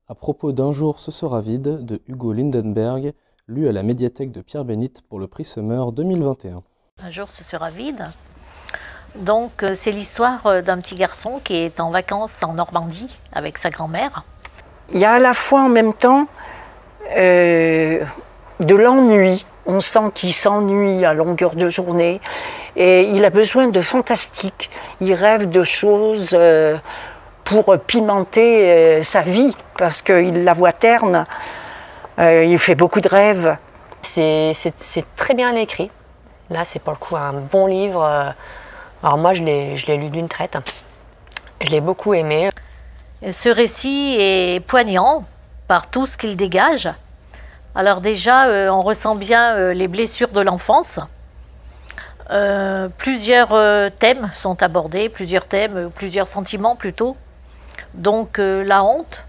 À propos d'Un jour ce sera vide de Hugo Lindenberg, lu à la médiathèque de Pierre-Bénite pour le prix Summer 2021. Un jour ce sera vide. Donc c'est l'histoire d'un petit garçon qui est en vacances en Normandie avec sa grand-mère. Il y a à la fois en même temps de l'ennui. On sent qu'il s'ennuie à longueur de journée et il a besoin de fantastique. Il rêve de choses pour pimenter sa vie parce qu'il la voit terne. Il fait beaucoup de rêves. C'est très bien écrit. Là, c'est pour le coup un bon livre. Alors moi, je l'ai lu d'une traite. Je l'ai beaucoup aimé. Ce récit est poignant par tout ce qu'il dégage. Alors déjà, on ressent bien les blessures de l'enfance. Plusieurs thèmes sont abordés, plusieurs sentiments plutôt. Donc la honte,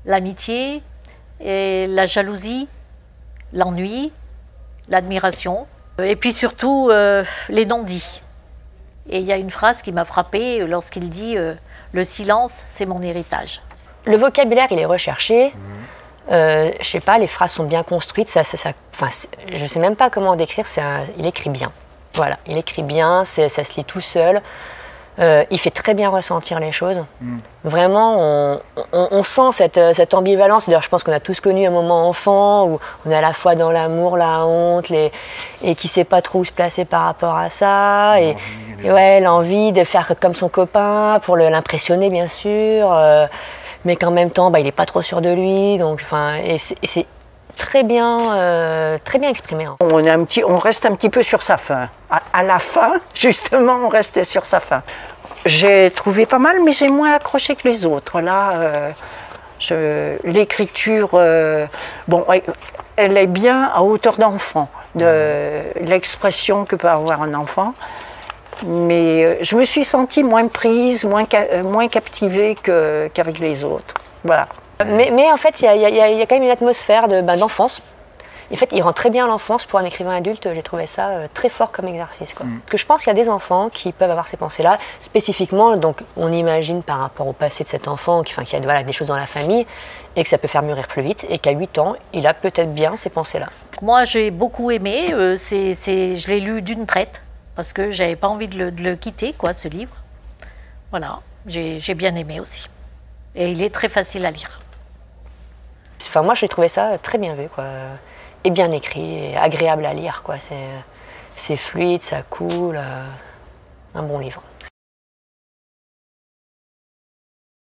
l'amitié, et la jalousie, l'ennui, l'admiration, et puis surtout les non-dits. Et il y a une phrase qui m'a frappée lorsqu'il dit « Le silence, c'est mon héritage ». Le vocabulaire, il est recherché. Je sais pas, les phrases sont bien construites. Je sais même pas comment décrire. Il écrit bien. Voilà, il écrit bien. Ça se lit tout seul. Il fait très bien ressentir les choses. Vraiment, on sent cette ambivalence. D'ailleurs, je pense qu'on a tous connu un moment enfant où on est à la fois dans l'amour, la honte, et qui ne sait pas trop où se placer par rapport à ça. Et l'envie de faire comme son copain pour l'impressionner, bien sûr. Mais qu'en même temps, il n'est pas trop sûr de lui. Donc, et c'est très bien exprimé. On reste un petit peu sur sa fin. À la fin, justement, on reste sur sa fin. J'ai trouvé pas mal, mais j'ai moins accroché que les autres. Là, l'écriture, elle est bien à hauteur d'enfant, de l'expression que peut avoir un enfant. Mais je me suis sentie moins prise, moins captivée qu'avec les autres. Voilà. Mais en fait, il y a quand même une atmosphère d'enfance. En fait, il rend très bien l'enfance pour un écrivain adulte. J'ai trouvé ça très fort comme exercice. Parce que je pense qu'il y a des enfants qui peuvent avoir ces pensées-là. Spécifiquement, donc, on imagine par rapport au passé de cet enfant qu'il y a des choses dans la famille et que ça peut faire mûrir plus vite. Et qu'à 8 ans, il a peut-être bien ces pensées-là. Moi, j'ai beaucoup aimé. Je l'ai lu d'une traite parce que j'avais pas envie de le quitter, ce livre. Voilà, j'ai bien aimé aussi. Et il est très facile à lire. Enfin, moi, j'ai trouvé ça très bien vu, et bien écrit, et agréable à lire, C'est fluide, ça coule, un bon livre.